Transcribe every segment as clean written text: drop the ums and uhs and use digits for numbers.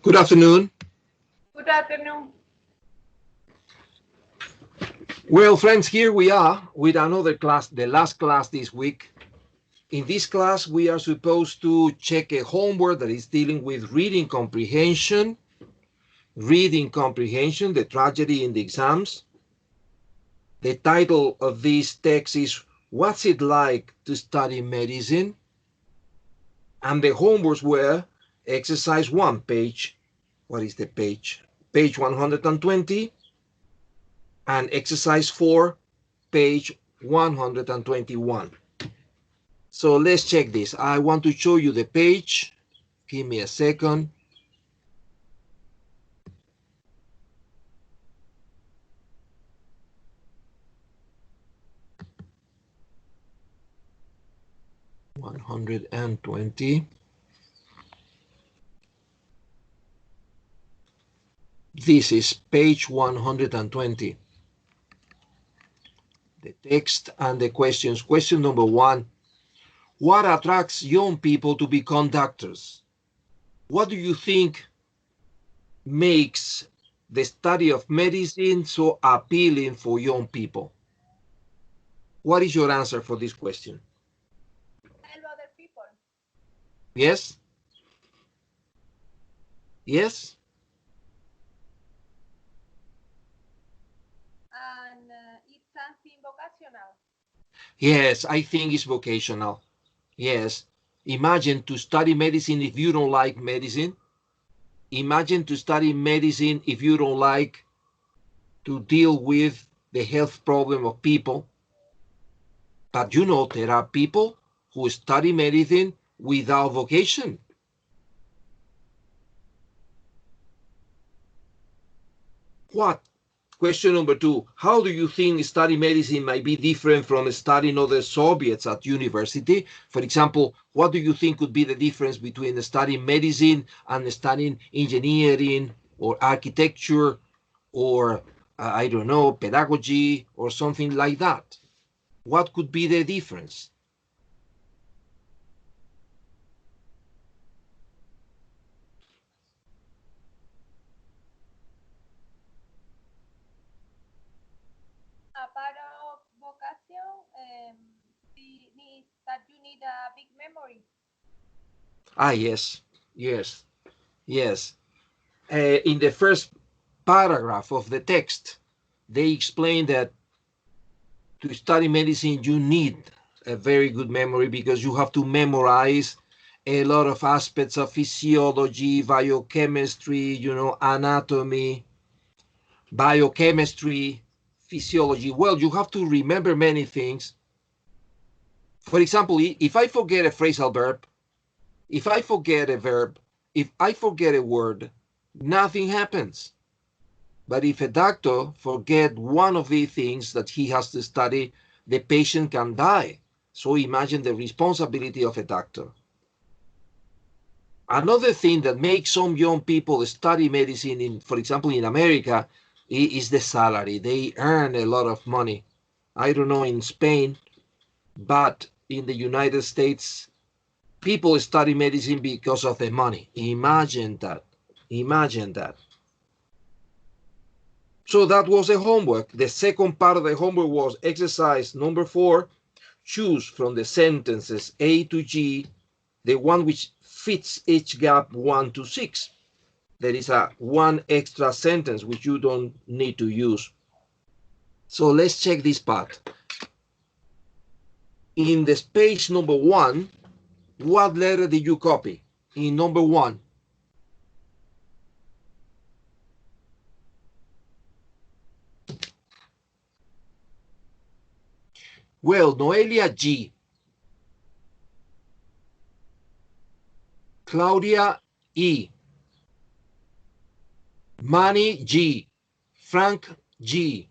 Good afternoon. Good afternoon. Well, friends, here we are with another class, the last class this week. In this class, we are supposed to check a homework that is dealing with reading comprehension, the tragedy in the exams. The title of this text is, What's It Like to Study Medicine? And the homeworks were exercise 1, page, what is the page? Page 120, and exercise 4, page 121. So let's check this. I want to show you the page. Give me a second. (120). This is page 120. The text and the questions. Question number 1. What attracts young people to become doctors? What do you think makes the study of medicine so appealing for young people? What is your answer for this question? Help other people. Yes? Yes? And it's something vocational. Yes, I think it's vocational. Yes. Imagine to study medicine if you don't like medicine. Imagine to study medicine if you don't like to deal with the health problem of people. But you know, there are people who study medicine without vocation. What? Question number 2. How do you think studying medicine might be different from studying other subjects at university? For example, what do you think could be the difference between studying medicine and studying engineering or architecture or, I don't know, pedagogy or something like that? What could be the difference? A part of vocation is that you need a big memory. Ah, yes, yes, yes. In the first paragraph of the text, they explain that to study medicine, you need a very good memory because you have to memorize a lot of aspects of physiology, biochemistry, anatomy, biochemistry, physiology. Well, you have to remember many things. For example, if I forget a phrasal verb, if I forget a verb, if I forget a word, nothing happens. But if a doctor forget one of the things that he has to study, the patient can die. So imagine the responsibility of a doctor. Another thing that makes some young people study medicine, for example, in America, is the salary. They earn a lot of money. I don't know in Spain, but in the United States, people study medicine because of the money. Imagine that. Imagine that. So that was the homework. The second part of the homework was exercise number 4. Choose from the sentences A to G the one which fits each gap 1 to 6. There is one extra sentence which you don't need to use. So let's check this part. In this page number 1, what letter did you copy? In number 1. Well, Noelia, G. Claudia, E. Manny, G. Frank, G.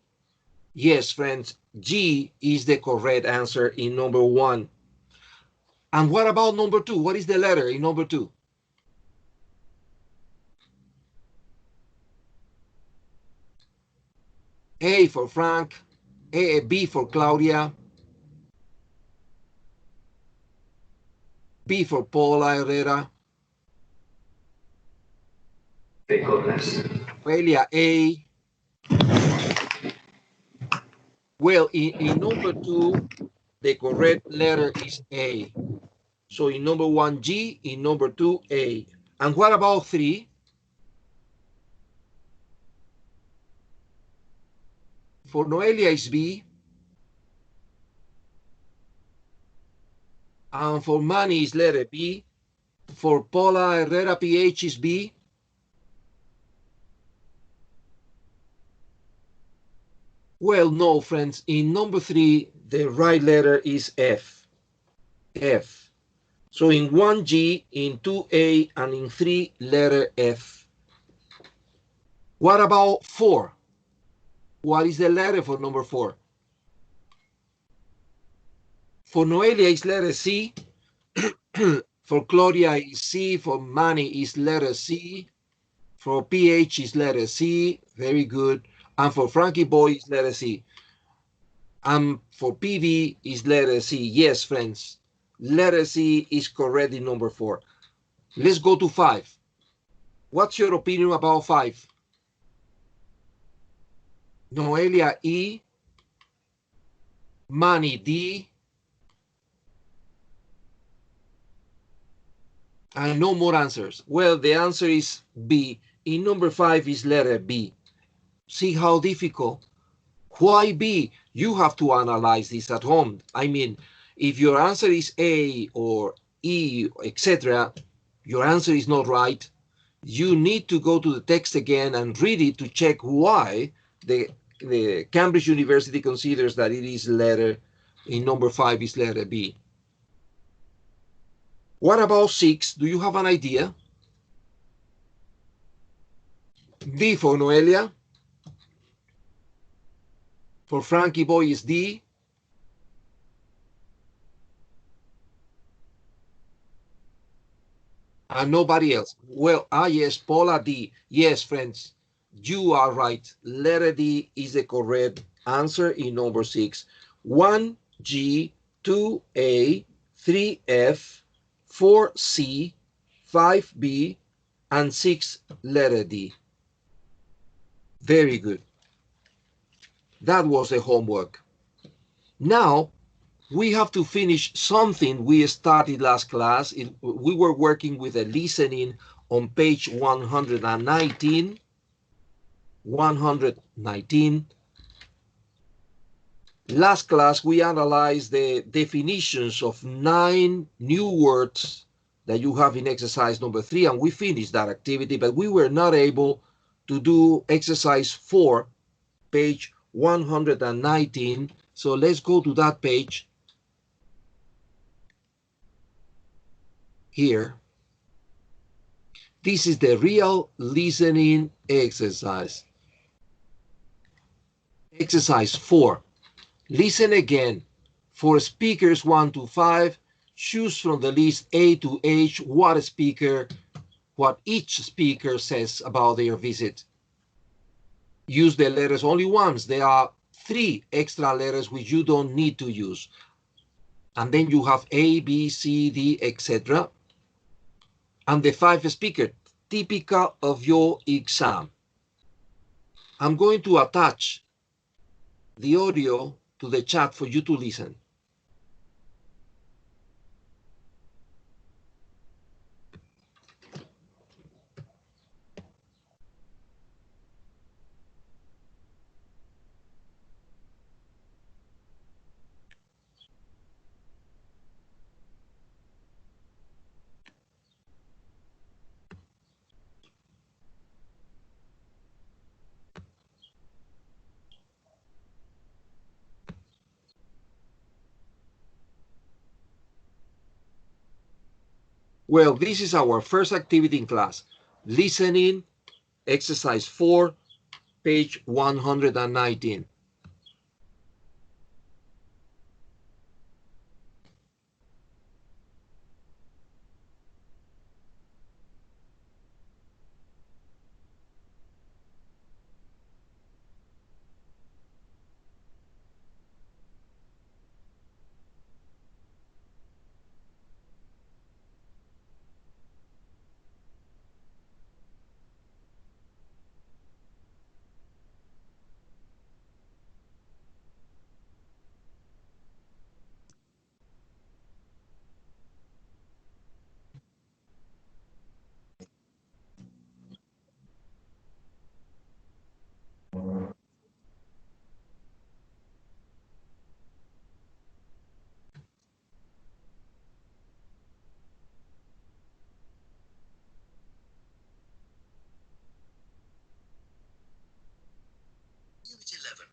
Yes, friends, G is the correct answer in number 1. And what about number 2? What is the letter in number 2? A for Frank, B for Claudia, B for Paula Herrera, Noelia, A. Well, in number 2, the correct letter is A. So in number 1, G, in number 2, A. And what about 3? For Noelia is B. And for Manny is letter B. For Paula Herrera, PH is B. Well, no, friends. In number 3, the right letter is F. F. So in 1, G, in 2, A, and in 3, letter F. What about 4? What is the letter for number 4? For Noelia is letter C. For Claudia is C. For Manny is letter C. For PH is letter C. Very good. And for Frankie Boy is letter C. And for PV is letter C. Yes, friends. Letter C is correct in number 4. Let's go to 5. What's your opinion about 5? Noelia E. Manny D. And no more answers. Well, the answer is B. In number 5 is letter B. See how difficult? Why B? You have to analyze this at home. I mean, if your answer is A or E, etc., your answer is not right. You need to go to the text again and read it to check why the Cambridge University considers that it is letter, in number 5 is letter B. What about 6? Do you have an idea? D for Noelia. For Frankie Boy is D. And nobody else. Well, yes, Paula D. Yes, friends, you are right. Letter D is the correct answer in number 6. 1G, 2A, 3F, 4C, 5B, and 6 letter D. Very good. That was the homework. Now, we have to finish something we started last class. We were working with a listening on page 119. 119. Last class, we analyzed the definitions of 9 new words that you have in exercise number 3, and we finished that activity, but we were not able to do exercise 4, page 119. So let's go to that page here. This is the real listening exercise. Exercise 4. Listen again. For speakers 1 to 5, choose from the list A to H what each speaker says about their visit. Use the letters only once. There are 3 extra letters which you don't need to use. And then you have A, B, C, D, etc. And the 5 speakers, typical of your exam. I'm going to attach the audio to the chat for you to listen. Well, this is our first activity in class. Listening, exercise 4, page 119. Unit 11.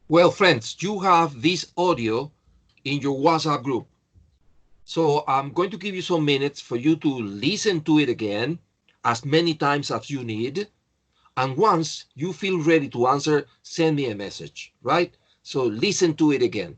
Well, friends, you have this audio in your WhatsApp group. So I'm going to give you some minutes for you to listen to it again as many times as you need. And once you feel ready to answer, send me a message, right? So listen to it again.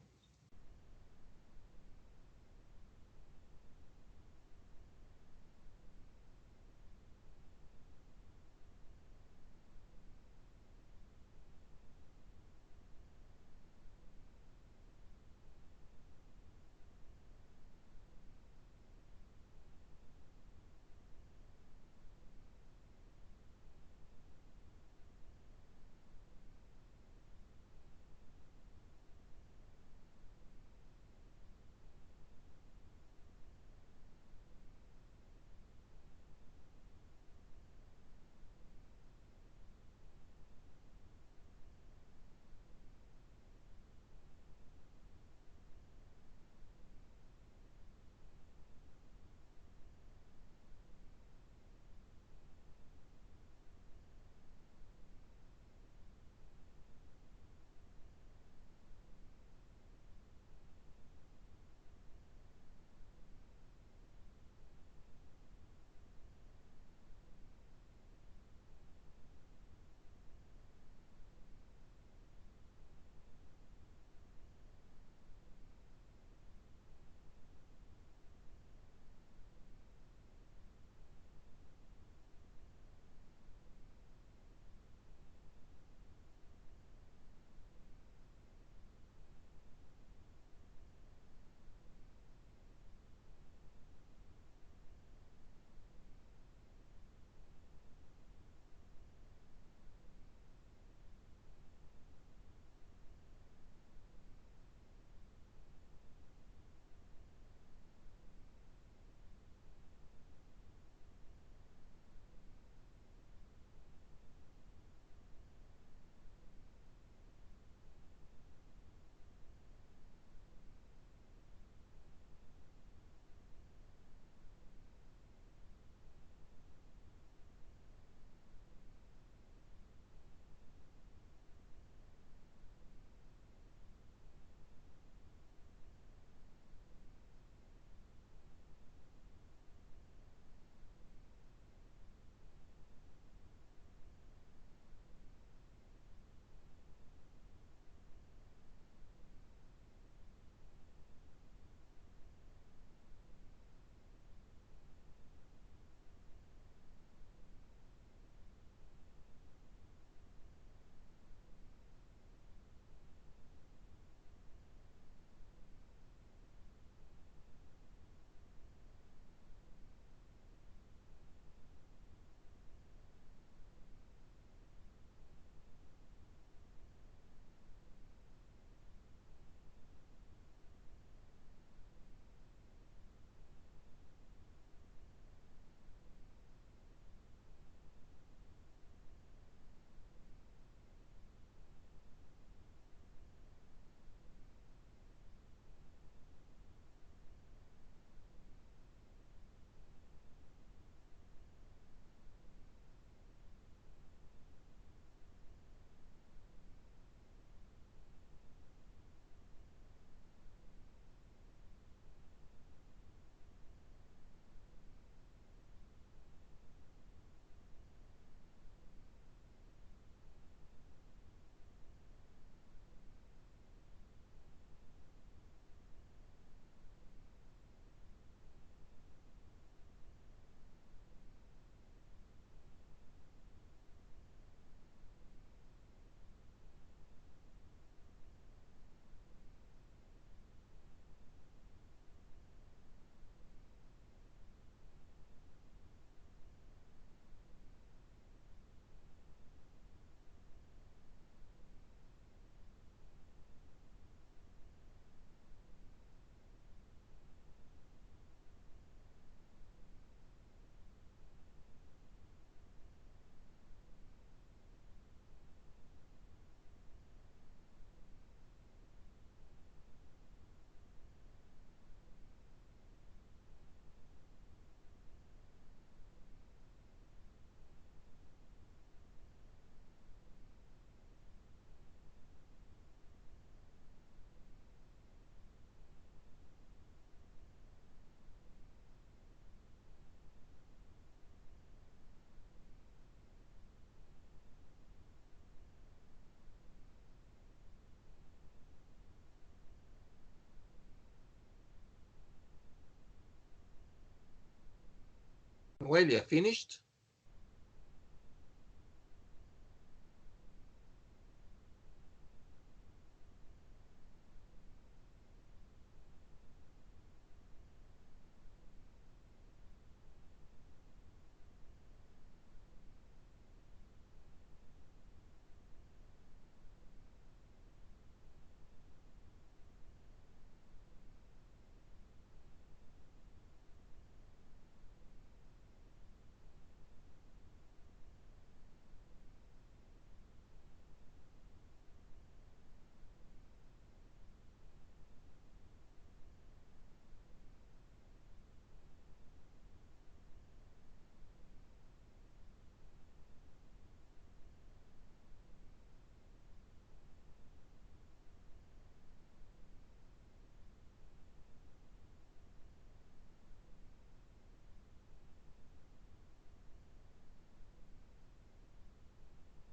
Noelia, finished?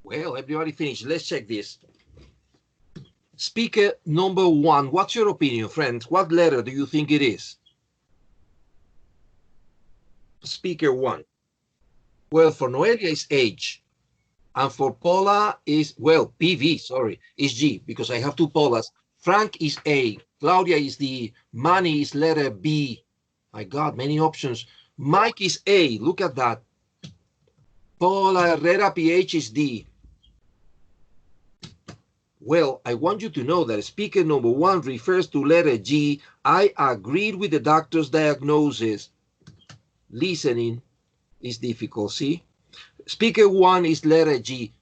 Well, everybody finished. Let's check this. Speaker number 1. What's your opinion, friends? What letter do you think it is? Speaker 1. Well, for Noelia is H. And for Paula is, well, PV, sorry, is G, because I have two Paulas. Frank is A. Claudia is D. Manny is letter B. My God, many options. Mike is A. Look at that. Paula Herrera, PH is D. Well, I want you to know that speaker number 1 refers to letter G. I agreed with the doctor's diagnosis. Listening is difficult, see? Speaker 1 is letter G.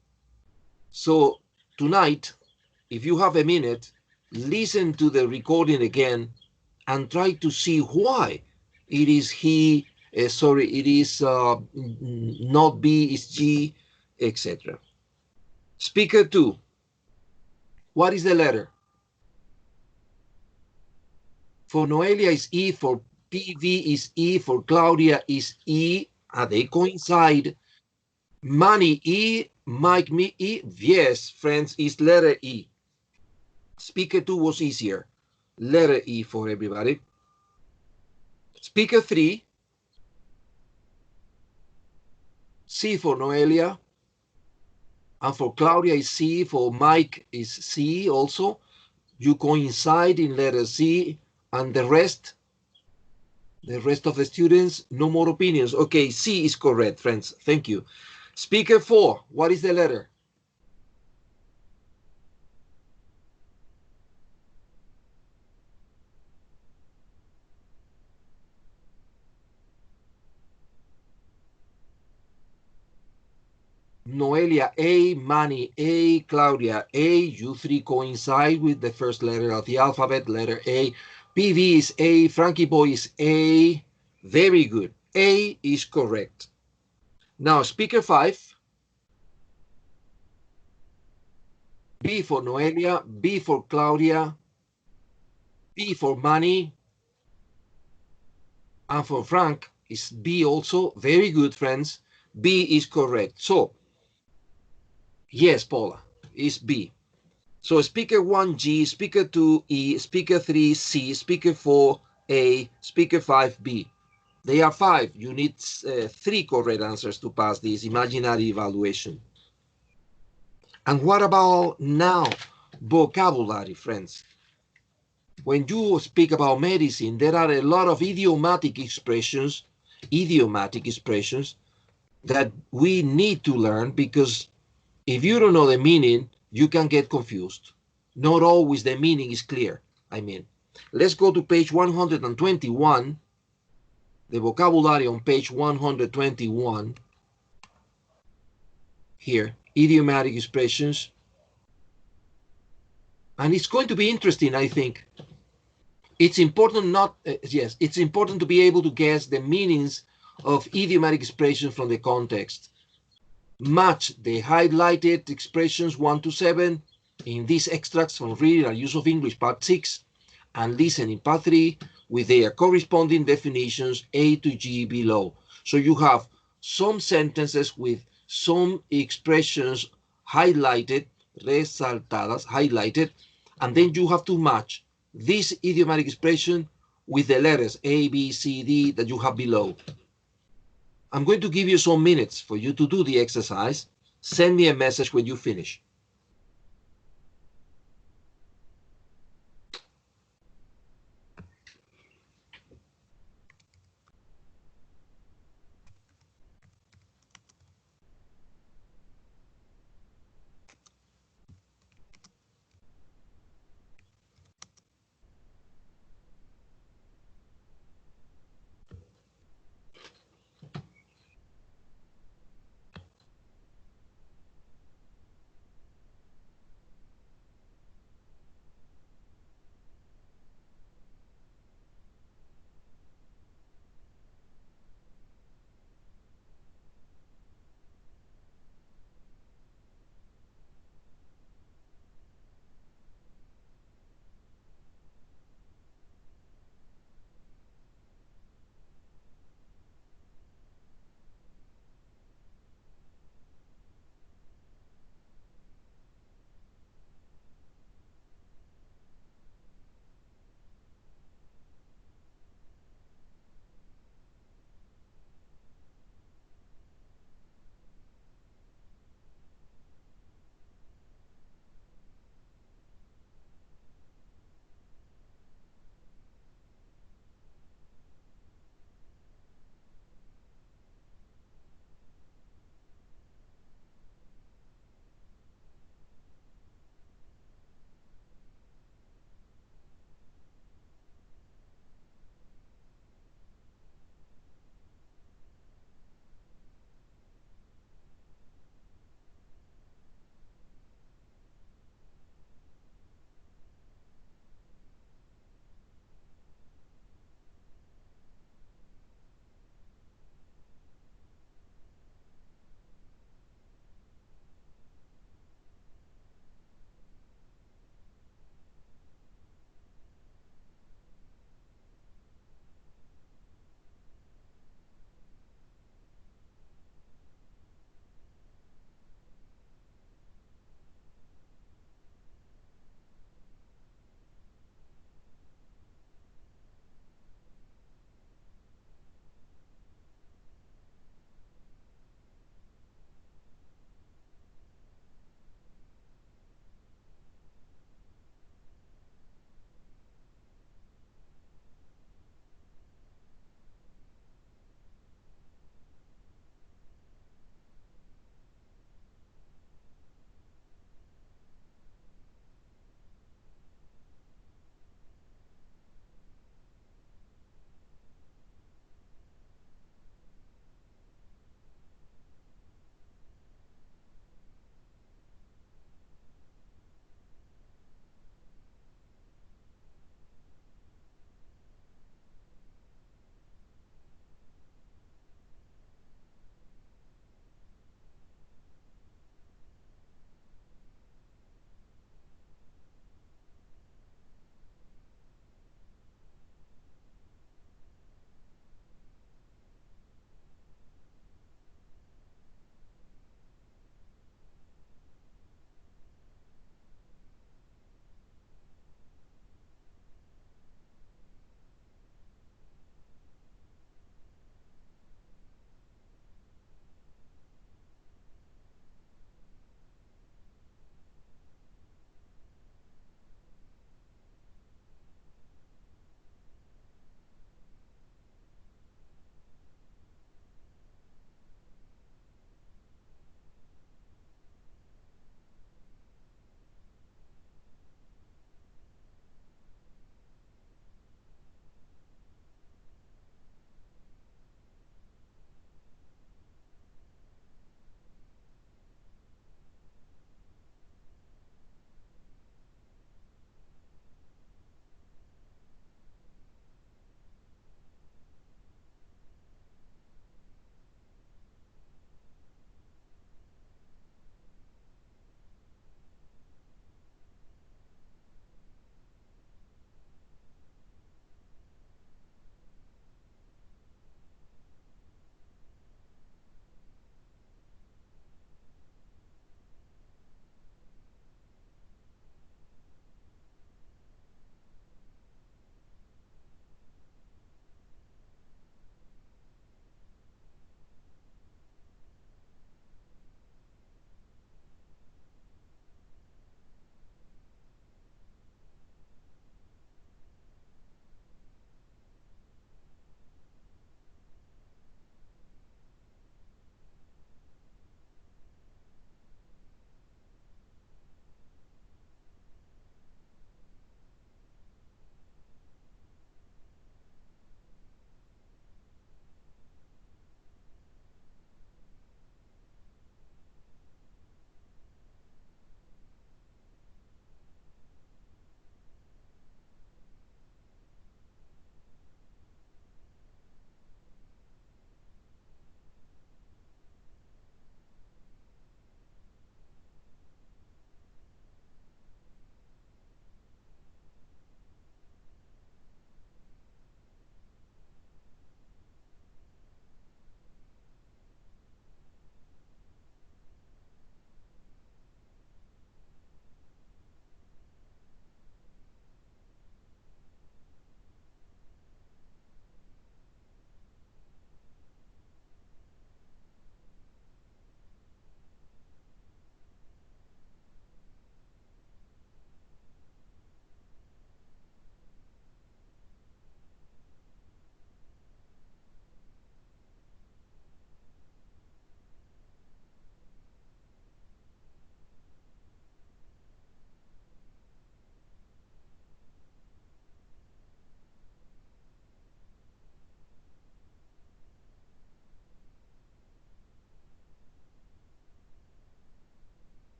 So tonight, if you have a minute, listen to the recording again and try to see why it is he, it is not B, it's G, etc. Speaker 2. What is the letter? For Noelia is E, for PV is E, for Claudia is E, and they coincide. Manny E, Mike me E, yes, friends, is letter E. Speaker 2 was easier. Letter E for everybody. Speaker 3, C for Noelia, and for Claudia is C, for Mike is C also. You coincide in letter C, and the rest of the students, no more opinions. Okay, C is correct, friends. Thank you. Speaker 4, what is the letter? Noelia A, Manny A, Claudia A. You three coincide with the first letter of the alphabet, letter A. PV is A, Frankie Boy is A. Very good. A is correct. Now, speaker 5. B for Noelia, B for Claudia, B for Manny, and for Frank is B also. Very good, friends. B is correct. So, yes, Paula, is B. So speaker 1, G, speaker 2, E, speaker 3, C, speaker 4, A, speaker 5, B. They are 5. You need 3 correct answers to pass this imaginary evaluation. And what about now? Vocabulary, friends. When you speak about medicine, there are a lot of idiomatic expressions that we need to learn, because if you don't know the meaning, you can get confused. Not always the meaning is clear. I mean, let's go to page 121. The vocabulary on page 121. Here, idiomatic expressions. And it's going to be interesting, I think. It's important it's important to be able to guess the meanings of idiomatic expressions from the context. Match the highlighted expressions 1 to 7 in these extracts from Reading and Use of English Part 6 and Listening Part 3 with their corresponding definitions A to G below. So you have some sentences with some expressions highlighted, resaltadas, highlighted, and then you have to match this idiomatic expression with the letters A, B, C, D that you have below. I'm going to give you some minutes for you to do the exercise. Send me a message when you finish.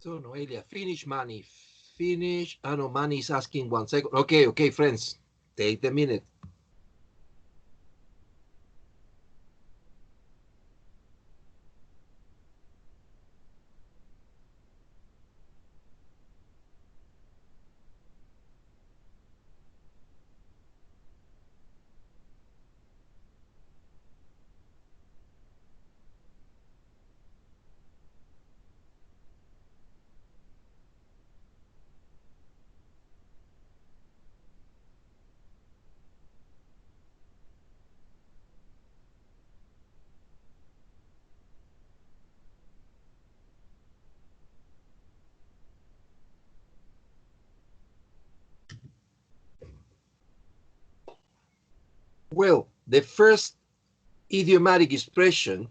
So Noelia, finish money. Finish. Ah, no, money is asking 1 second. Okay, okay, friends. Take the minute. Well, the first idiomatic expression,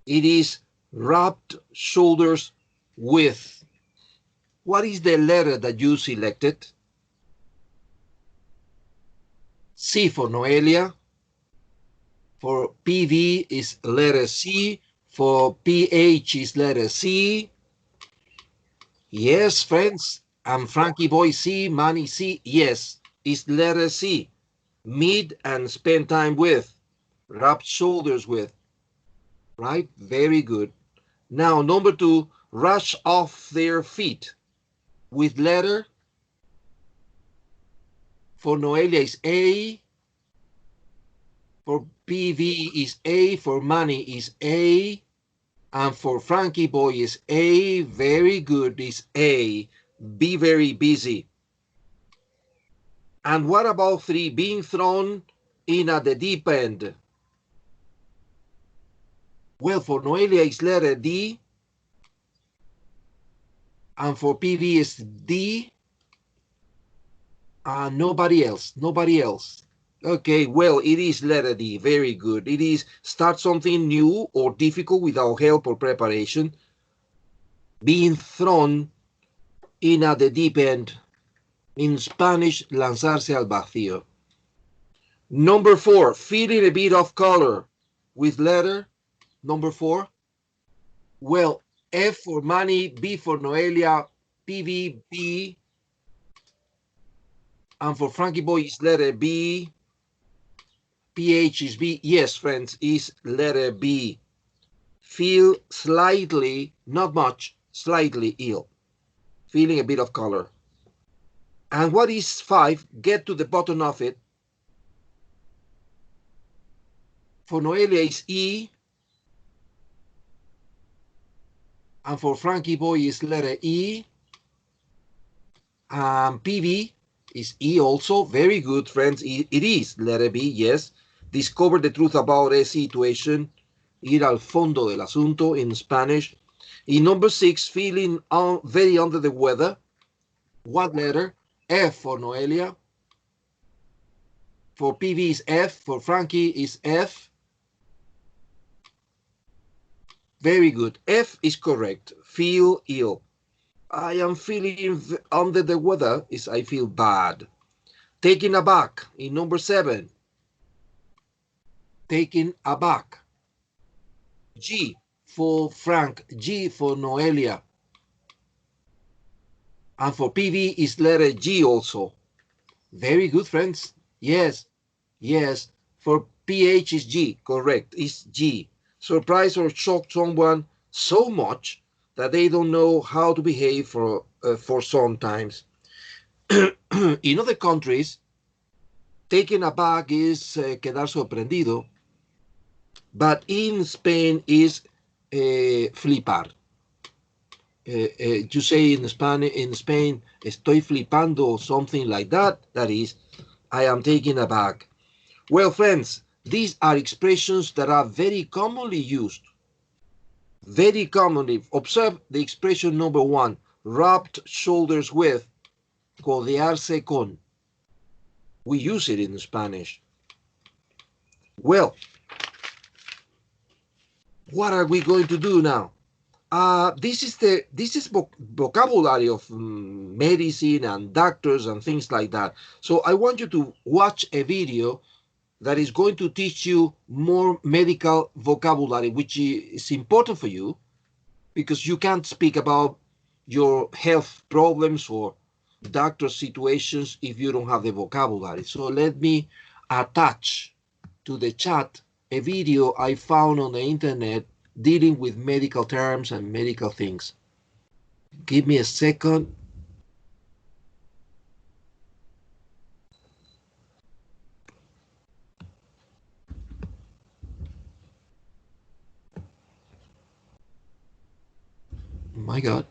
it is rubbed shoulders with. What is the letter that you selected? C for Noelia. For PV is letter C. For PH is letter C. Yes, friends. And Frankie Boy C, Money C. Yes, it's letter C. Meet and spend time with. Rub shoulders with. Right? Very good. Now, number 2, rush off their feet. With letter. For Noelia is A. For PV is A. For Money is A. And for Frankie Boy is A. Very good. Is A. Be very busy. And what about 3? Being thrown in at the deep end. Well, for Noelia is letter D. And for PV is D. Nobody else. Nobody else. Okay, well, it is letter D. Very good. It is start something new or difficult without help or preparation. Being thrown in at the deep end. In Spanish, lanzarse al vacío. Number 4, feeling a bit of color. With letter, number 4. Well, F for Money, B for Noelia, PV, B. And for Frankie Boy is letter B. PH is B. Yes, friends, is letter B. Feel slightly, not much, slightly ill. Feeling a bit of color. And what is 5? Get to the bottom of it. For Noelia is E. And for Frankie Boy is letter E. PV is E also. Very good, friends. It is letter B, yes. Discover the truth about a situation. Ir al fondo del asunto in Spanish. In number 6, feeling very under the weather. What letter? F for Noelia. For PV is F. For Frankie is F. Very good. F is correct. Feel ill. I am feeling under the weather is I feel bad. Taken aback in number 7. Taken aback. G for Frank. G for Noelia. And for PV is letter G also. Very good, friends. Yes. Yes. For PH is G. Correct. It's G. Surprise or shock someone so much that they don't know how to behave for sometimes. In other countries, taken aback is quedar sorprendido, but in Spain is flipar. You say in Spain, estoy flipando or something like that. That is, I am taken aback. Well, friends, these are expressions that are very commonly used. Very commonly. Observe the expression number 1, rubbed shoulders with, codearse con. We use it in Spanish. Well, what are we going to do now? This is vocabulary of medicine and doctors and things like that. So I want you to watch a video that is going to teach you more medical vocabulary, which is important for you because you can't speak about your health problems or doctor situations if you don't have the vocabulary. So let me attach to the chat a video I found on the internet dealing with medical terms and medical things. Give me a second. My God.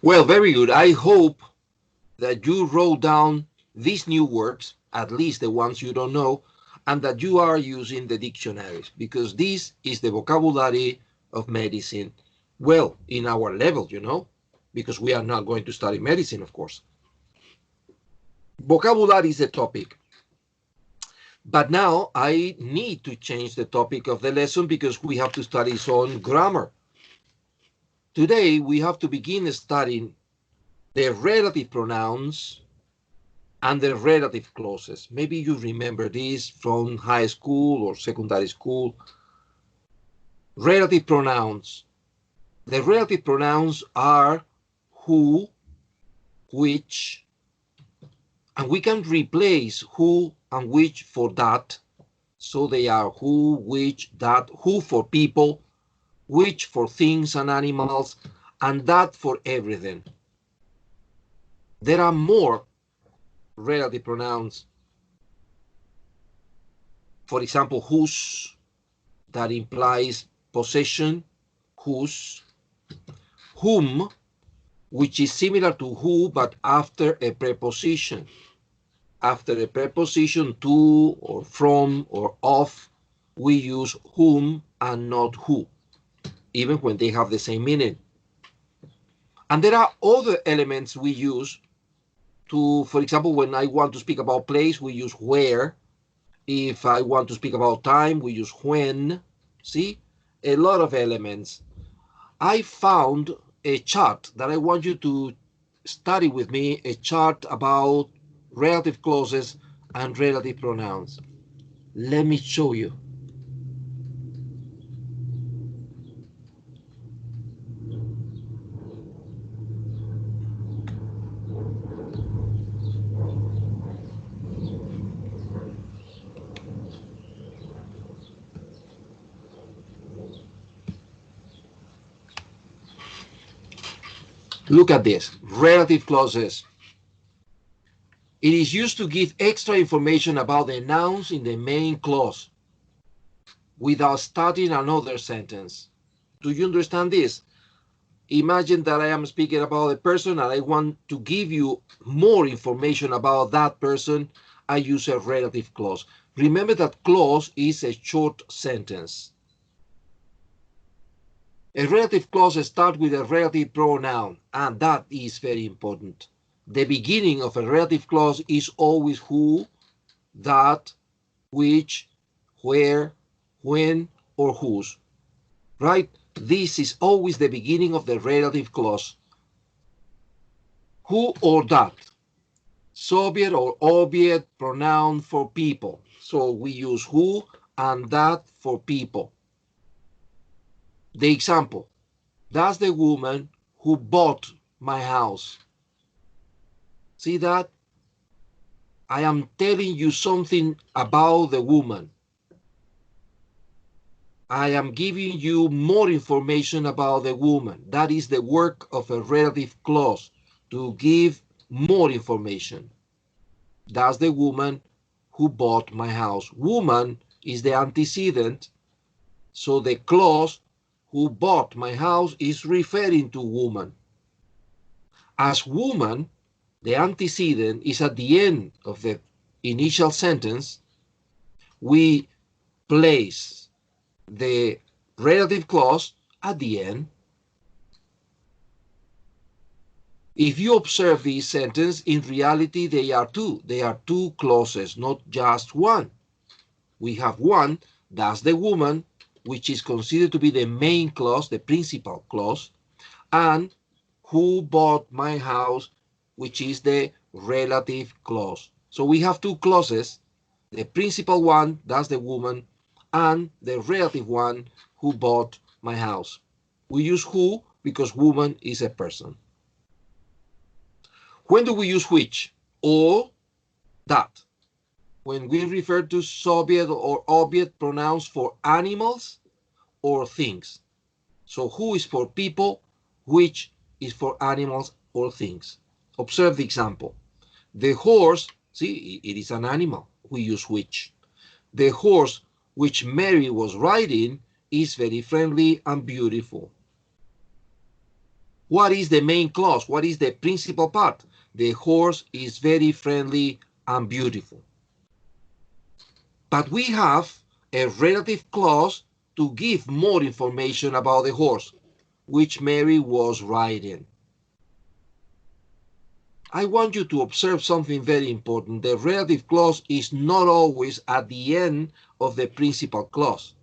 Well, very good. I hope that you wrote down these new words, at least the ones you don't know, and that you are using the dictionaries, because this is the vocabulary of medicine. Well, in our level, because we are not going to study medicine, of course. Vocabulary is the topic. But now I need to change the topic of the lesson because we have to study some grammar. Today we have to begin studying the relative pronouns and the relative clauses. Maybe you remember this from high school or secondary school. Relative pronouns. The relative pronouns are who, which, and we can replace who and which for that. So they are who, which, that, who for people, which for things and animals, and that for everything. There are more relative pronouns. For example, whose, that implies possession, whose, whom, which is similar to who, but after a preposition. After a preposition to or from or of, we use whom and not who, even when they have the same meaning. And there are other elements we use to, for example, when I want to speak about place, we use where. If I want to speak about time, we use when. See, a lot of elements. I found a chart that I want you to study with me, a chart about relative clauses and relative pronouns. Let me show you. Look at this, relative clauses. It is used to give extra information about the nouns in the main clause without starting another sentence. Do you understand this? Imagine that I am speaking about a person and I want to give you more information about that person. I use a relative clause. Remember that clause is a short sentence. A relative clause starts with a relative pronoun, and that is very important. The beginning of a relative clause is always who, that, which, where, when, or whose, right? This is always the beginning of the relative clause. Who or that, subject or object pronoun for people. So we use who and that for people. The example, that's the woman who bought my house. See that? I am telling you something about the woman. I am giving you more information about the woman. That is the work of a relative clause, to give more information. That's the woman who bought my house. Woman is the antecedent, so the clause who bought my house is referring to woman. As woman, the antecedent is at the end of the initial sentence, we place the relative clause at the end. If you observe this sentence, in reality, they are two. They are two clauses, not just one. We have one, that's the woman, which is considered to be the main clause, the principal clause, and who bought my house, which is the relative clause. So we have two clauses, the principal one, that's the woman, and the relative one, who bought my house. We use who because woman is a person. When do we use which or that? When we refer to subject or object pronouns for animals or things. So who is for people, which is for animals or things. Observe the example. The horse, see, it is an animal. We use which. The horse which Mary was riding is very friendly and beautiful. What is the main clause? What is the principal part? The horse is very friendly and beautiful. But we have a relative clause to give more information about the horse, which Mary was riding. I want you to observe something very important. The relative clause is not always at the end of the principal clause.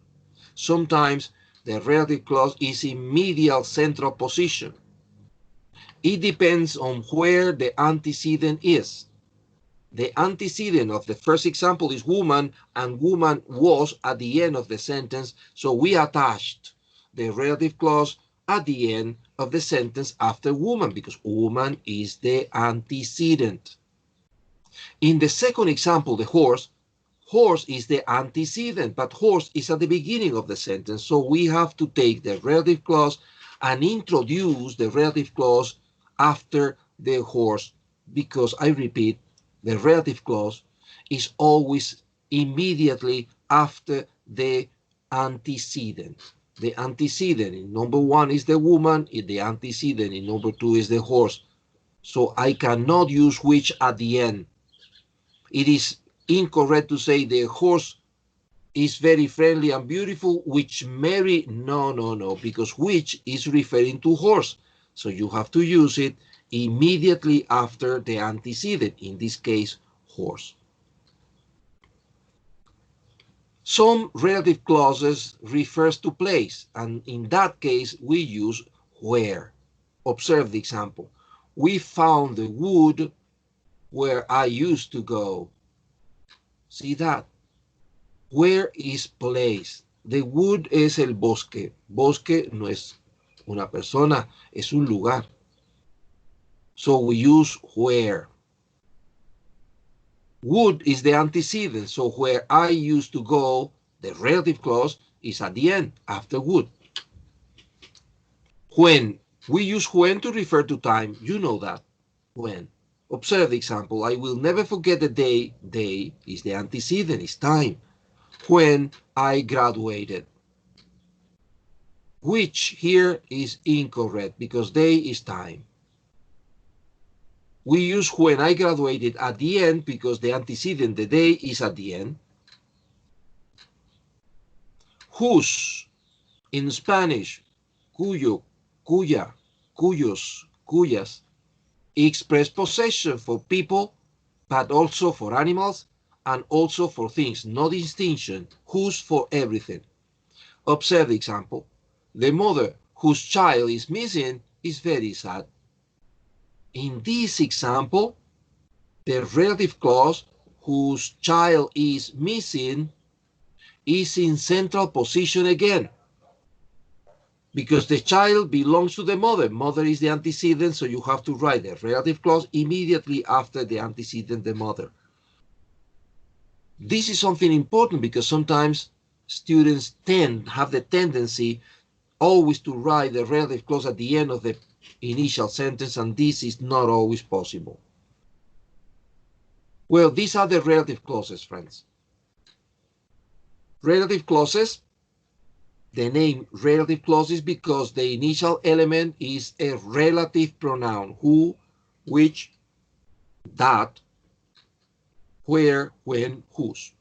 Sometimes the relative clause is in medial central position. It depends on where the antecedent is. The antecedent of the first example is woman, and woman was at the end of the sentence, so we attached the relative clause at the end of the sentence after woman, because woman is the antecedent. In the second example, the horse is the antecedent, but horse is at the beginning of the sentence, so we have to take the relative clause and introduce the relative clause after the horse, because I repeat, the relative clause is always immediately after the antecedent. The antecedent in number one is the woman, the antecedent in number two is the horse. So I cannot use which at the end. It is incorrect to say the horse is very friendly and beautiful, which Mary, no, because which is referring to horse. So you have to use it immediately after the antecedent, in this case, horse. Some relative clauses refers to place, and in that case, we use where. Observe the example. We found the wood where I used to go. See that? Where is place? The wood es el bosque. Bosque no es una persona, es un lugar. So we use where. Would is the antecedent, so where I used to go, the relative clause is at the end, after would. When, we use when to refer to time, you know that, when. Observe the example, I will never forget the day, day is the antecedent, is time, when I graduated. Which here is incorrect, because day is time. We use when I graduated at the end because the antecedent, the day, is at the end. Whose, in Spanish, cuyo, cuya, cuyos, cuyas, express possession for people, but also for animals and also for things, no distinction, whose for everything. Observe the example. The mother whose child is missing is very sad. In this example, the relative clause whose child is missing is in central position again, because the child belongs to the mother. Mother is the antecedent, so you have to write the relative clause immediately after the antecedent, the mother. This is something important because sometimes students have the tendency always to write the relative clause at the end of the initial sentence, and this is not always possible. Well, these are the relative clauses, friends. Relative clauses, the name relative clauses because the initial element is a relative pronoun, who, which, that, where, when, whose.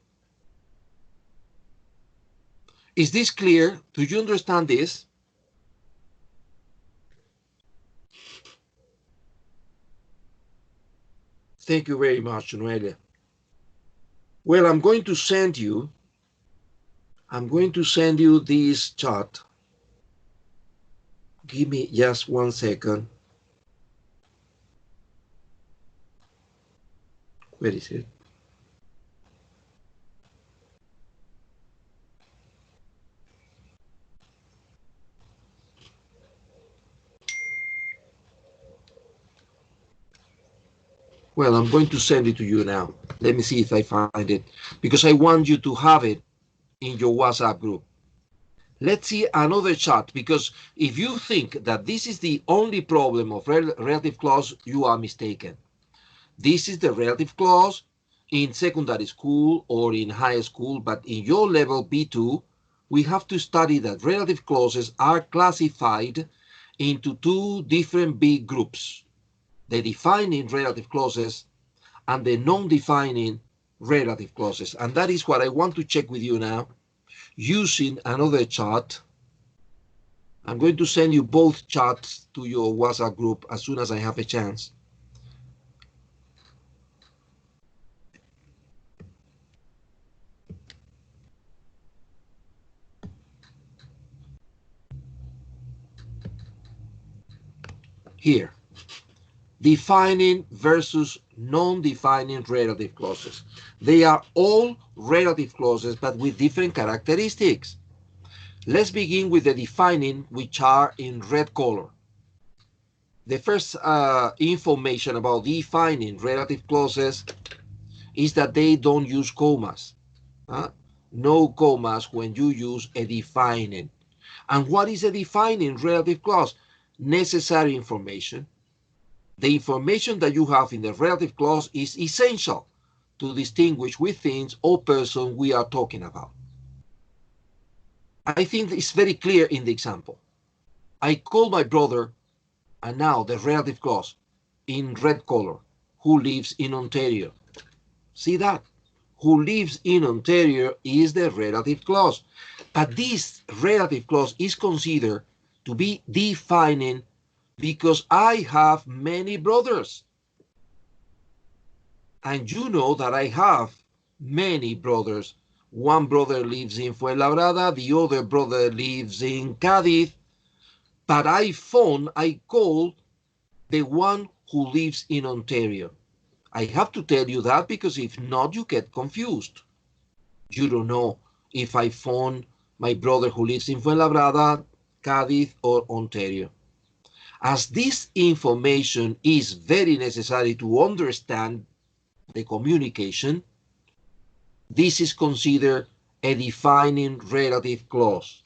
Is this clear? Do you understand this? Thank you very much, Noelia. Well, I'm going to send you this chart. Give me just 1 second. Where is it? Well, I'm going to send it to you now. Let me see if I find it, because I want you to have it in your WhatsApp group. Let's see another chart, because if you think that this is the only problem of relative clause, you are mistaken. This is the relative clause in secondary school or in high school, but in your level B2, we have to study that relative clauses are classified into two different big groups, the defining relative clauses and the non-defining relative clauses. And that is what I want to check with you now using another chart. I'm going to send you both charts to your WhatsApp group as soon as I have a chance. Here, defining versus non-defining relative clauses. They are all relative clauses, but with different characteristics. Let's begin with the defining, which are in red color. The first information about defining relative clauses is that they don't use commas. No commas when you use a defining. And what is a defining relative clause? Necessary information. The information that you have in the relative clause is essential to distinguish which things or person we are talking about. I think it's very clear in the example. I call my brother, and now the relative clause in red color, who lives in Ontario. See that? Who lives in Ontario is the relative clause. But this relative clause is considered to be defining because I have many brothers. And you know that I have many brothers. One brother lives in Fuenlabrada, the other brother lives in Cádiz. But I call the one who lives in Ontario. I have to tell you that because if not, you get confused. You don't know if I phone my brother who lives in Fuenlabrada, Cádiz, or Ontario. As this information is very necessary to understand the communication, this is considered a defining relative clause.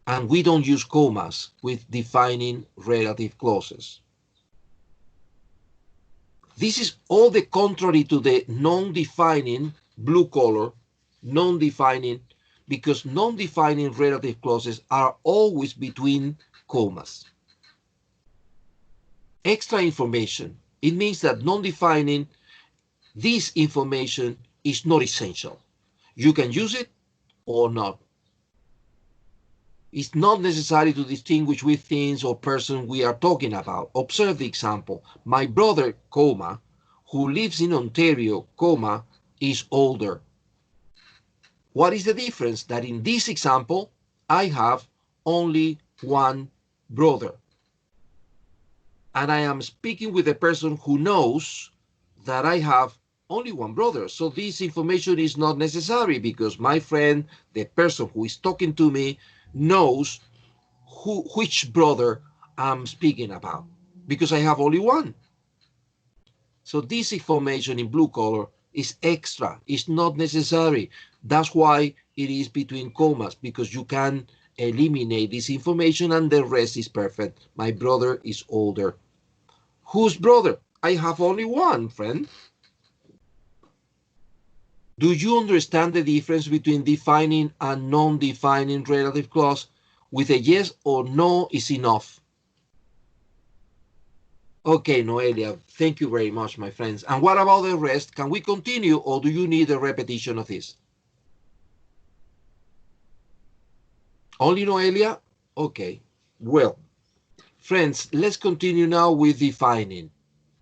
And we don't use commas with defining relative clauses. This is all the contrary to the non-defining, blue color, non-defining, because non-defining relative clauses are always between commas. Extra information. It means that non-defining, this information is not essential. You can use it or not. It's not necessary to distinguish which things or person we are talking about. Observe the example. My brother, comma, who lives in Ontario, comma, is older. What is the difference? That in this example, I have only one brother. And I am speaking with a person who knows that I have only one brother. So this information is not necessary because my friend, the person who is talking to me, knows which brother I'm speaking about because I have only one. So this information in blue color is extra. It's not necessary. That's why it is between commas, because you can eliminate this information and the rest is perfect. My brother is older. Whose brother? I have only one, friend. Do you understand the difference between defining and non-defining relative clause? With a yes or no is enough. Okay, Noelia, thank you very much, my friends. And what about the rest? Can we continue or do you need a repetition of this? Only Noelia? Okay, well, friends, let's continue now with defining.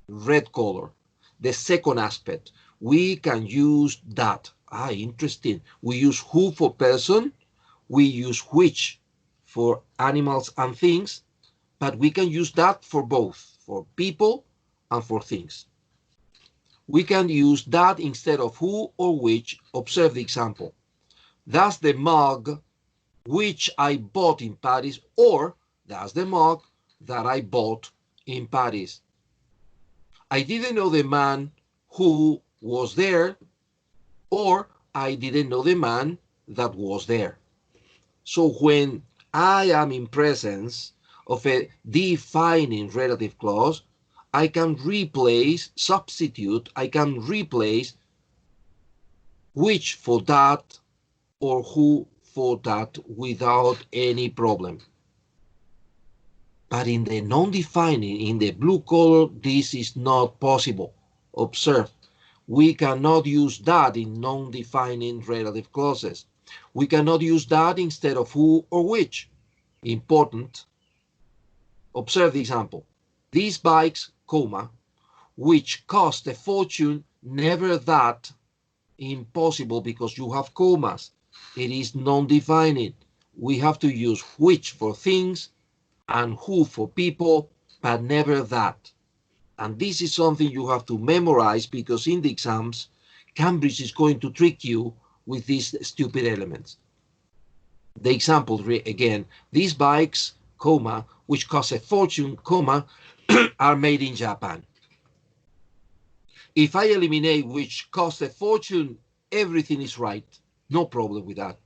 Red color. The second aspect. We can use that. Interesting. We use who for person. We use which for animals and things. But we can use that for both, for people and for things. We can use that instead of who or which. Observe the example. That's the mug which I bought in Paris, or that's the mug that I bought in Paris. I didn't know the man who was there, or I didn't know the man that was there. So when I am in presence of a defining relative clause, I can substitute which for that or who for that without any problem. But in the non-defining, in the blue color, this is not possible. Observe, we cannot use that in non-defining relative clauses. We cannot use that instead of who or which. Important. Observe the example. These bikes, comma, which cost a fortune, never that. Impossible because you have commas. It is non-defining. We have to use which for things and who for people, but never that. And this is something you have to memorize because in the exams, Cambridge is going to trick you with these stupid elements. The example again, these bikes, comma, which cost a fortune, comma, are made in Japan. If I eliminate which cost a fortune, everything is right. No problem with that.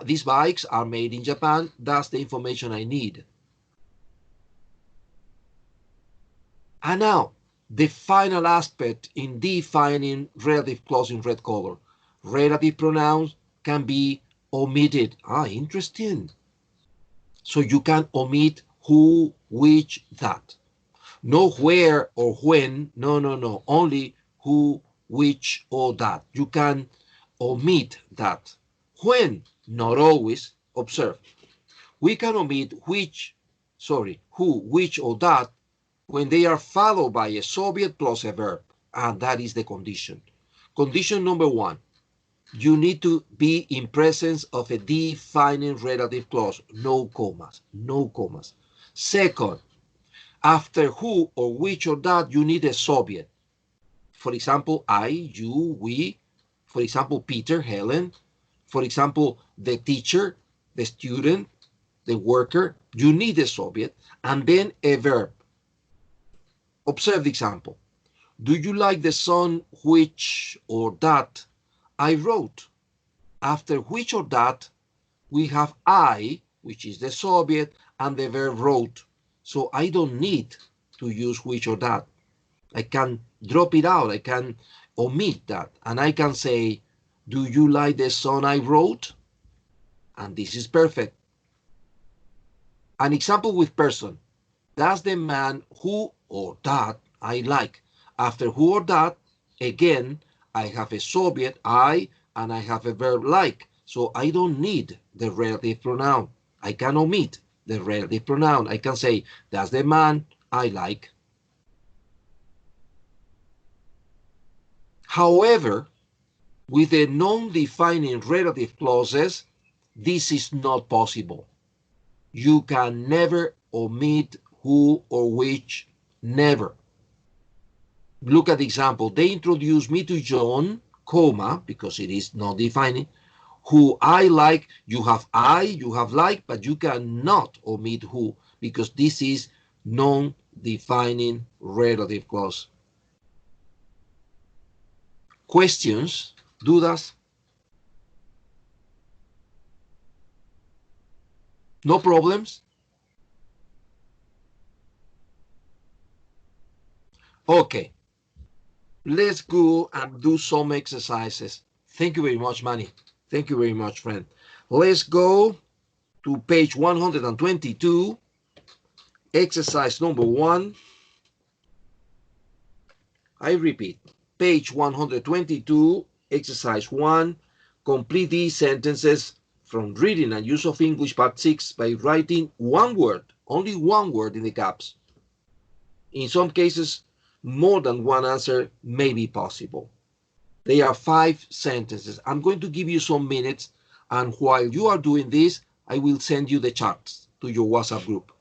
These bikes are made in Japan. That's the information I need. And now, the final aspect in defining relative clause in red color. Relative pronouns can be omitted. Interesting. So you can omit who, which, that. No where or when, no. Only who, which, or that. You can omit that. When, not always. Observe. We can omit who, which, or that when they are followed by a subject plus a verb. And that is the condition. Condition number one, you need to be in presence of a defining relative clause. No commas, no commas. Second, after who or which or that, you need a subject. For example, I, you, we. For example, Peter, Helen. For example, the teacher, the student, the worker. You need a subject and then a verb. Observe the example. Do you like the song which or that I wrote? After which or that, we have I, which is the subject, and the verb wrote. So I don't need to use which or that. I can drop it out. I can omit that. And I can say, do you like the song I wrote? And this is perfect. An example with person. That's the man who or that I like. After who or that, again, I have a subject, I, and I have a verb like. So I don't need the relative pronoun. I can omit the relative pronoun. I can say, that's the man I like. However, with the non-defining relative clauses, this is not possible. You can never omit who or which, never. Look at the example. They introduced me to John, comma, because it is not defining, who I like. You have I, you have like, but you cannot omit who, because this is non-defining relative clause. Questions, dudas? No problems? Okay. Let's go and do some exercises. Thank you very much, Manny. Thank you very much, friend. Let's go to page 122, exercise number 1. I repeat, page 122, exercise 1. Complete these sentences from reading and use of English part 6 by writing one word, only one word in the gaps. In some cases, more than one answer may be possible. They are 5 sentences. I'm going to give you some minutes, and while you are doing this, I will send you the charts to your WhatsApp group.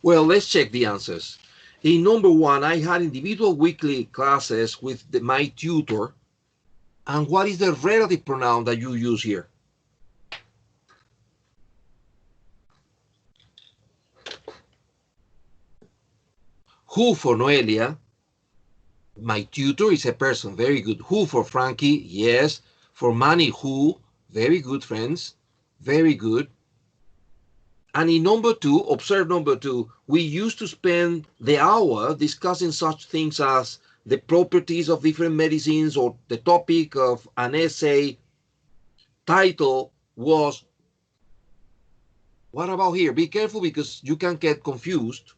Well, let's check the answers. In number one, I had individual weekly classes with my tutor. And what is the relative pronoun that you use here? Who for Noelia? My tutor is a person. Very good. Who for Frankie? Yes. For Manny, who? Very good, friends. Very good. And in number two, observe number two, we used to spend the hour discussing such things as the properties of different medicines or the topic of an essay. Title was, what about here? Be careful because you can get confused.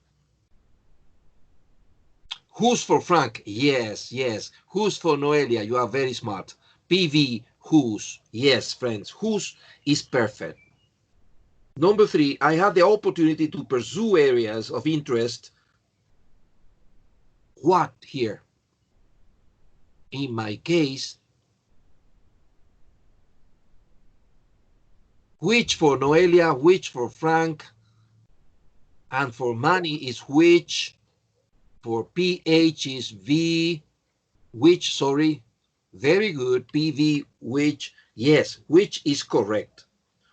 Who's for Frank? Yes, yes. Who's for Noelia? You are very smart. PV, whose? Yes, friends. Whose is perfect. Number three, I had the opportunity to pursue areas of interest. What here? In my case, which for Noelia, which for Frank, and for Manny is which, for PH is V, which, sorry, very good, PV, which, yes, which is correct,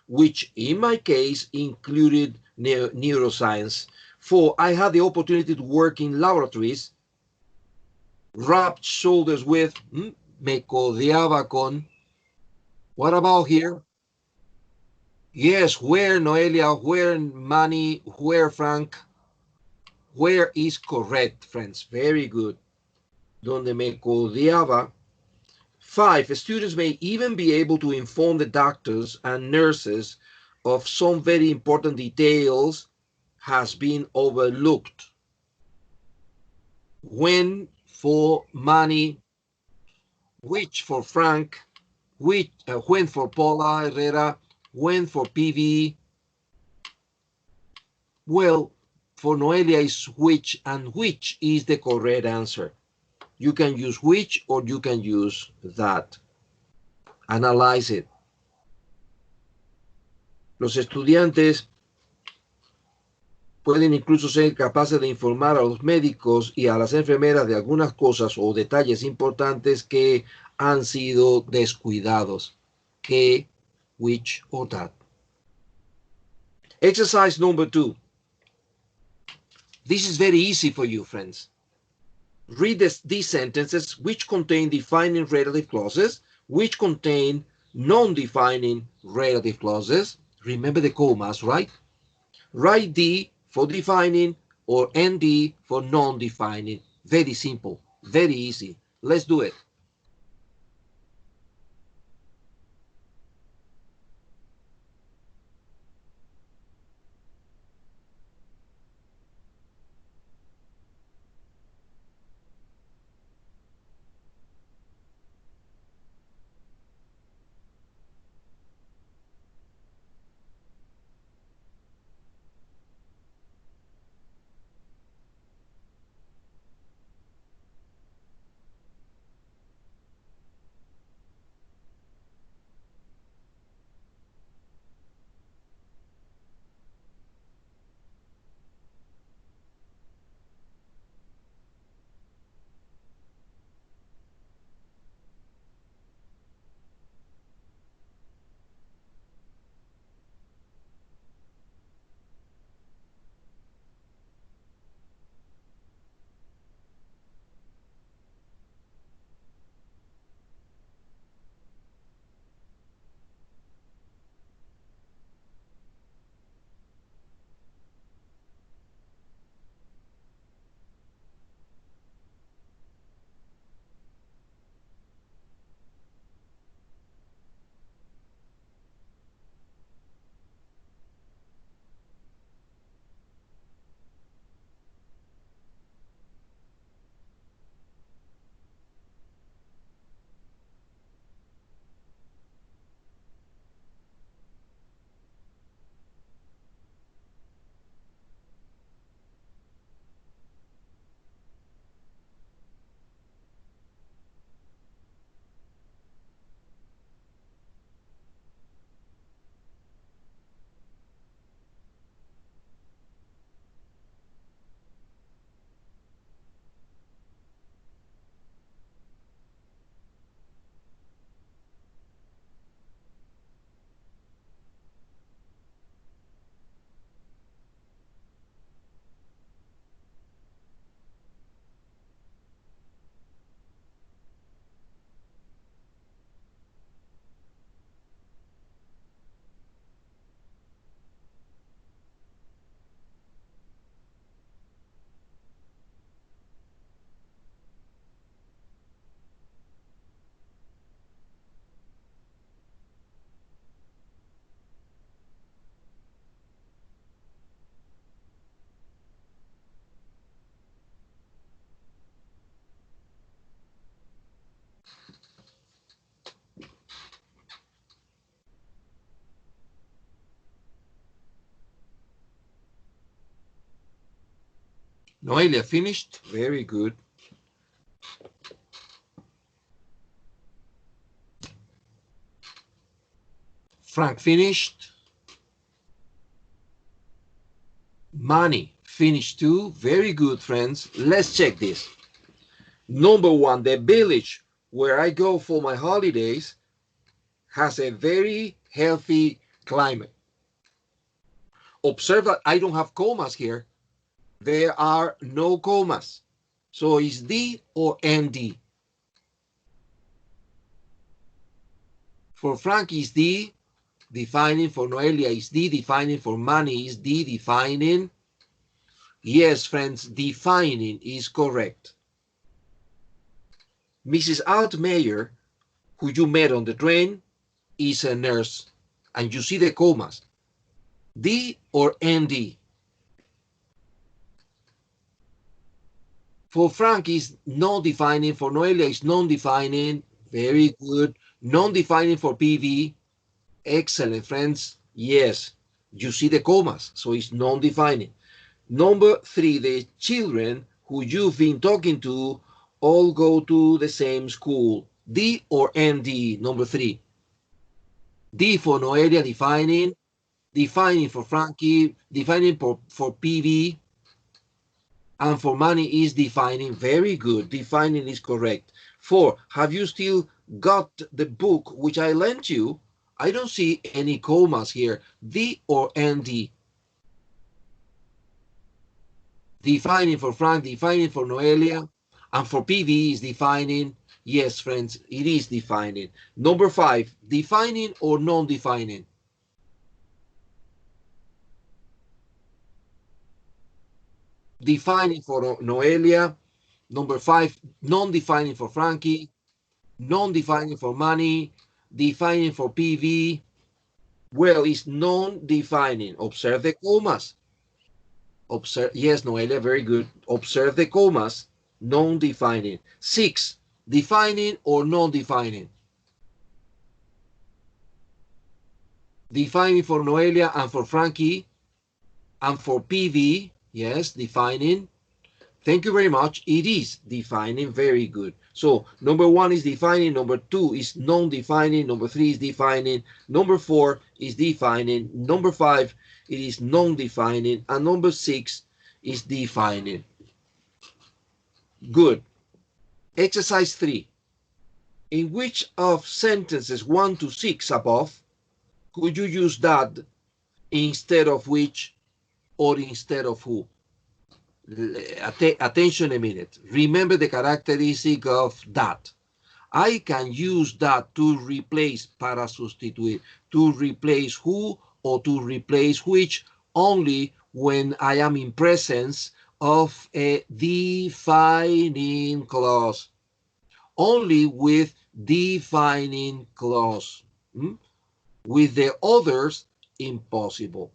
which in my case included neuroscience. For I had the opportunity to work in laboratories, rubbed shoulders with, me codeaba con. What about here? Yes, where Noelia, where Manny, where Frank, where is correct, friends. Very good. Donde me codeaba. Five, students may even be able to inform the doctors and nurses of some very important details has been overlooked. When for Manny, which for Frank, when for Paula Herrera, when for PV. Well, for Noelia is which, and which is the correct answer. You can use which or you can use that. Analyze it. Los estudiantes pueden incluso ser capaces de informar a los médicos y a las enfermeras de algunas cosas o detalles importantes que han sido descuidados. Que, which, or that. Exercise number 2. This is very easy for you, friends. Read these sentences which contain defining relative clauses, which contain non-defining relative clauses. Remember the commas, right? Write D for defining or ND for non-defining. Very simple, very easy. Let's do it. Noelia finished? Very good. Frank finished. Manny finished too. Very good, friends. Let's check this. Number one, the village where I go for my holidays has a very healthy climate. Observe that I don't have commas here. There are no commas. So is D or ND? For Frank is D defining. For Noelia is D defining. For Manny is D defining. Yes, friends, defining is correct. Mrs. Altmeyer, who you met on the train, is a nurse. And you see the commas. D or ND? For Frank is non-defining. For Noelia is non-defining. Very good. Non-defining for PV. Excellent, friends. Yes, you see the commas, so it's non-defining. Number three, the children who you've been talking to all go to the same school. D or ND? Number three. D for Noelia, defining. Defining for Frankie. Defining for PV. And for Manny is defining. Very good. Defining is correct. 4. Have you still got the book which I lent you? I don't see any commas here. D or ND? Defining for Frank, defining for Noelia, and for PV is defining. Yes, friends, it is defining. Number 5, defining or non-defining? Defining for Noelia. Number 5, non-defining for Frankie, non-defining for Manny, defining for PV. Well, it's non-defining. Observe the commas. Observe, yes, Noelia, very good. Observe the commas, non-defining. 6, defining or non-defining? Defining for Noelia and for Frankie, and for PV, yes, defining. Thank you very much. It is defining. Very good. So number 1 is defining. Number 2 is non-defining. Number 3 is defining. Number 4 is defining. Number 5, it is non-defining. And number 6 is defining. Good. Exercise 3. In which of sentences 1 to 6 above could you use that instead of which or instead of who? Attention a minute. Remember the characteristic of that. I can use that to replace, para sustituir, to replace who or to replace which only when I am in presence of a defining clause. Only with defining clause. With the others, impossible.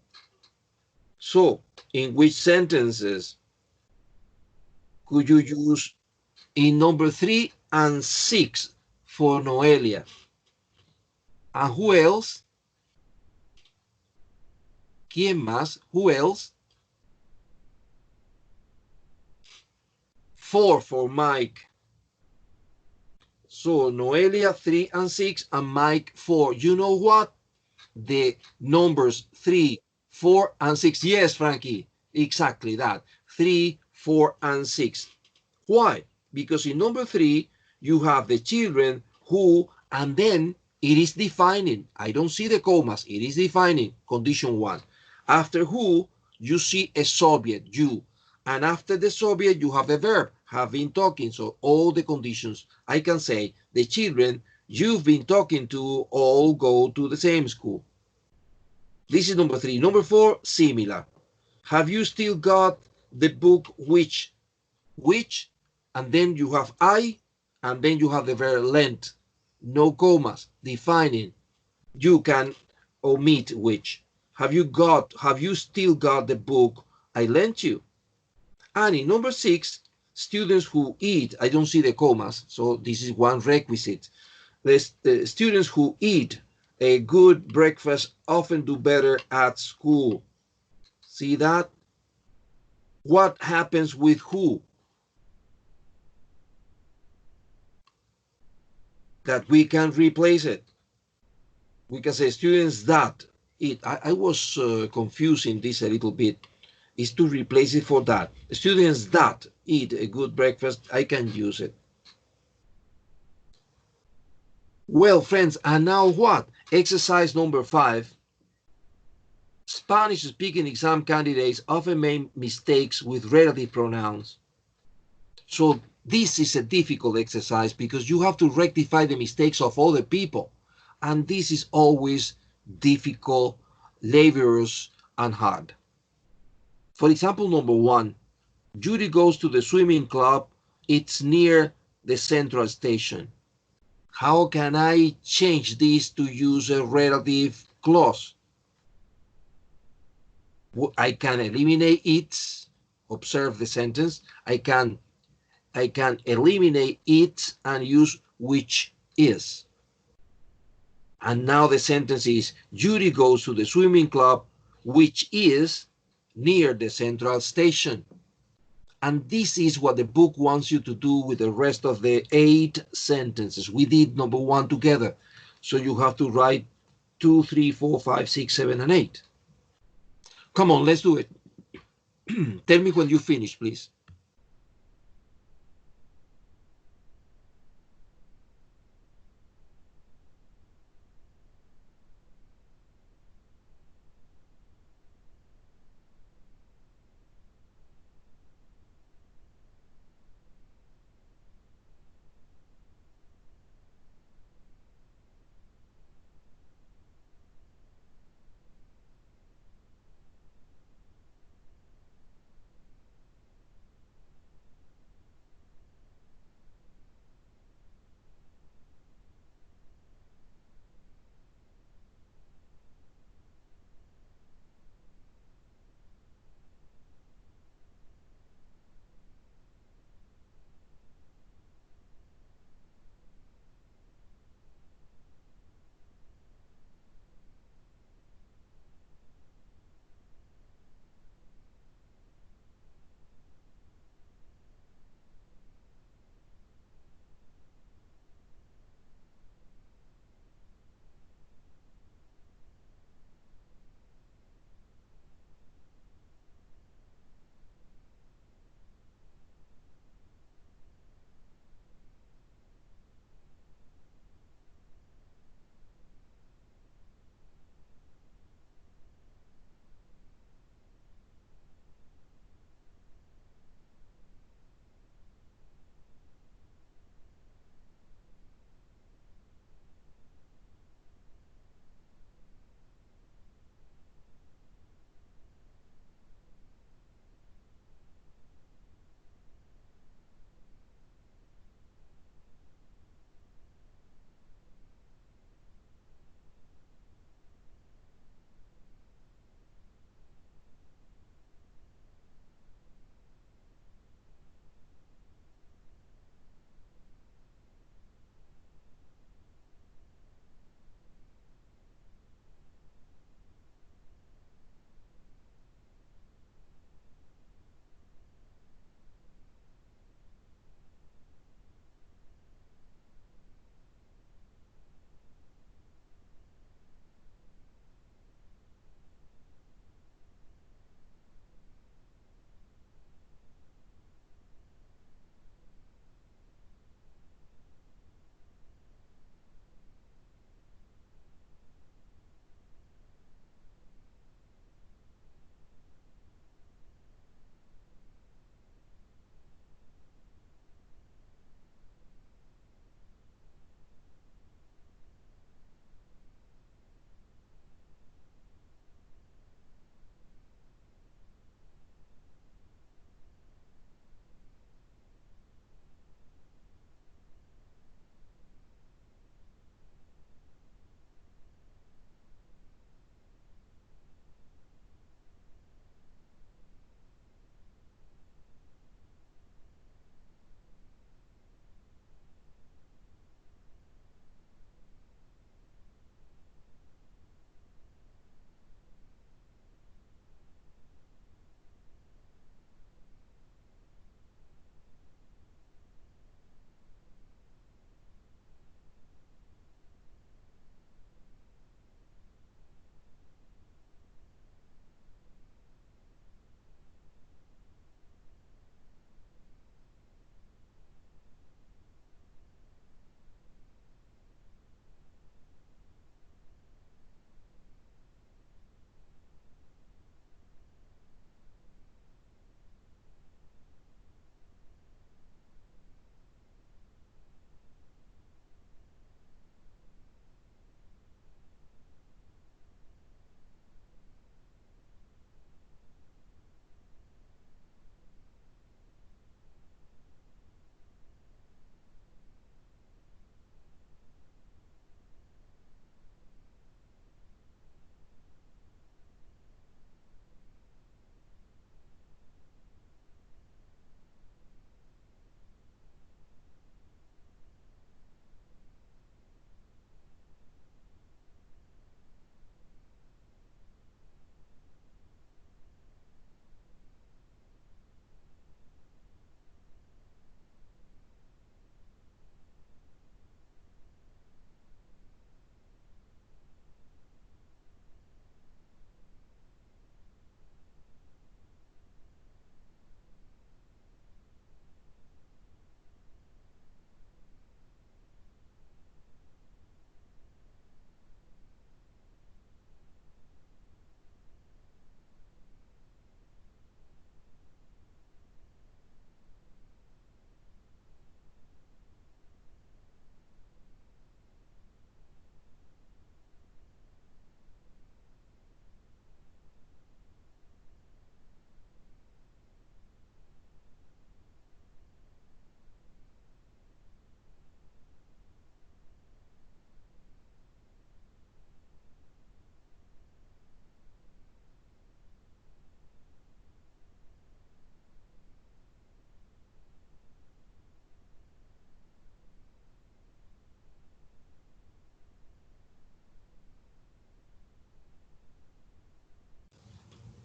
So, in which sentences could you use in number 3 and 6 for Noelia? And who else? ¿Quién más? Who else? 4 for Mike. So Noelia 3 and 6 and Mike 4. You know what? The numbers 3, 4 and 6. Yes, Frankie, exactly that. 3, 4 and 6. Why? Because in number 3, you have the children who, and then it is defining. I don't see the commas. It is defining. Condition 1. After who, you see a subject, you. And after the subject, you have the verb, have been talking. So all the conditions, I can say, the children you've been talking to all go to the same school. This is number 3. Number 4, similar. Have you still got the book which, and then you have I, and then you have the verb lent. No commas, defining. You can omit which. Have you still got the book I lent you? And in number 6, students who eat, I don't see the commas, so this is one requisite. The students who eat a good breakfast often do better at school. See that? What happens with who? That we can replace it. We can say students that eat. I was confusing this a little bit. Is to replace it for that. Students that eat a good breakfast, I can use it. Well, friends, and now what? Exercise number 5. Spanish speaking exam candidates often make mistakes with relative pronouns. So this is a difficult exercise because you have to rectify the mistakes of other people. And this is always difficult, laborious, and hard. For example, number 1, Judy goes to the swimming club. It's near the central station. How can I change this to use a relative clause? I can eliminate it. Observe the sentence. I can eliminate it and use which is. And now the sentence is, Judy goes to the swimming club, which is near the central station. And this is what the book wants you to do with the rest of the 8 sentences. We did number 1 together. So you have to write 2, 3, 4, 5, 6, 7, and 8. Come on, let's do it. Tell me when you finish, please.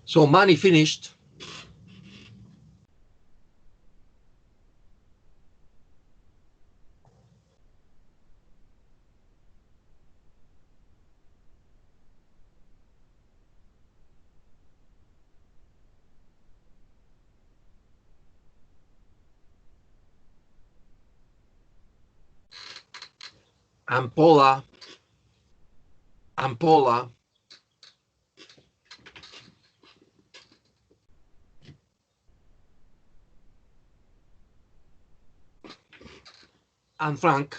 So Manny finished. And Paula. And Paula. And Frank.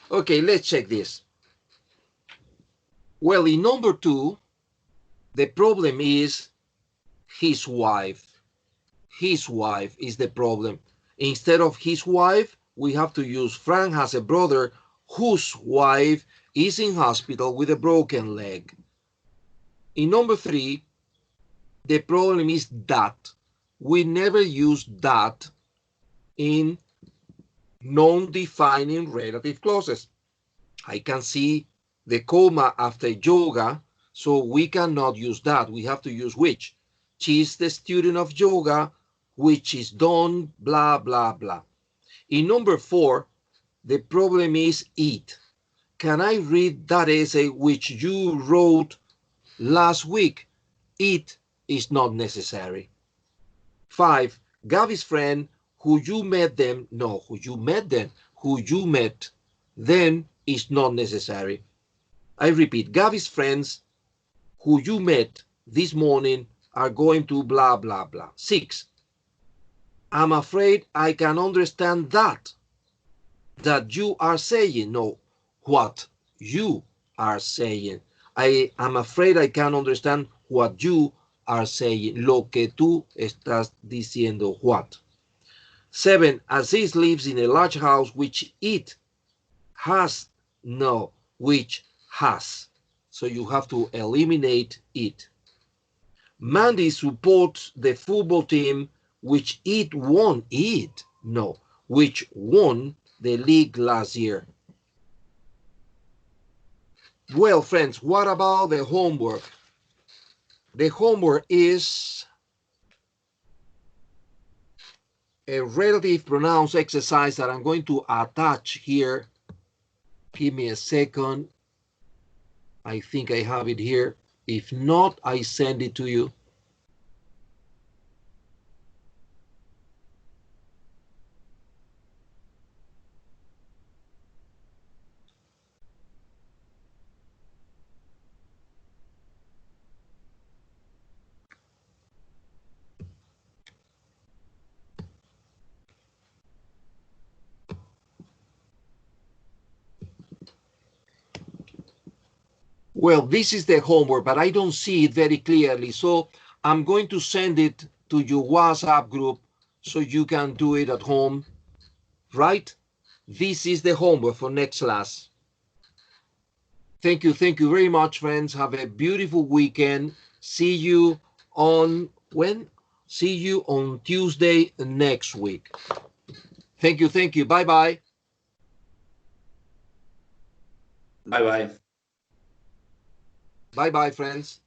Okay, let's check this. Well, in number 2, the problem is his wife. His wife is the problem. Instead of his wife, we have to use Frank has a brother whose wife is in hospital with a broken leg. In number 3, the problem is that. We never use that in non-defining relative clauses. I can see the comma after yoga, so we cannot use that. We have to use which. She's the student of yoga, which is done, blah, blah, blah. In number 4, the problem is it. Can I read that essay which you wrote last week? It is not necessary. 5, Gaby's friend, who you met them, no, who you met them, who you met then is not necessary. I repeat, Gaby's friends who you met this morning are going to blah, blah, blah. 6, I'm afraid I can understand that you are saying. No, what you are saying. I am afraid I can understand what you are saying. Lo que tú estás diciendo. What? 7, Aziz lives in a large house which it has. No, which has. So you have to eliminate it. Mandy supports the football team which it won. It, no, which won the league last year. Well, friends, what about the homework? The homework is a relative pronouns exercise that I'm going to attach here. Give me a second. I think I have it here. If not, I send it to you. Well, this is the homework, but I don't see it very clearly. So I'm going to send it to your WhatsApp group so you can do it at home, right? This is the homework for next class. Thank you very much, friends. Have a beautiful weekend. See you on when? See you on Tuesday next week. Thank you. Bye-bye. Bye-bye. Bye-bye, friends.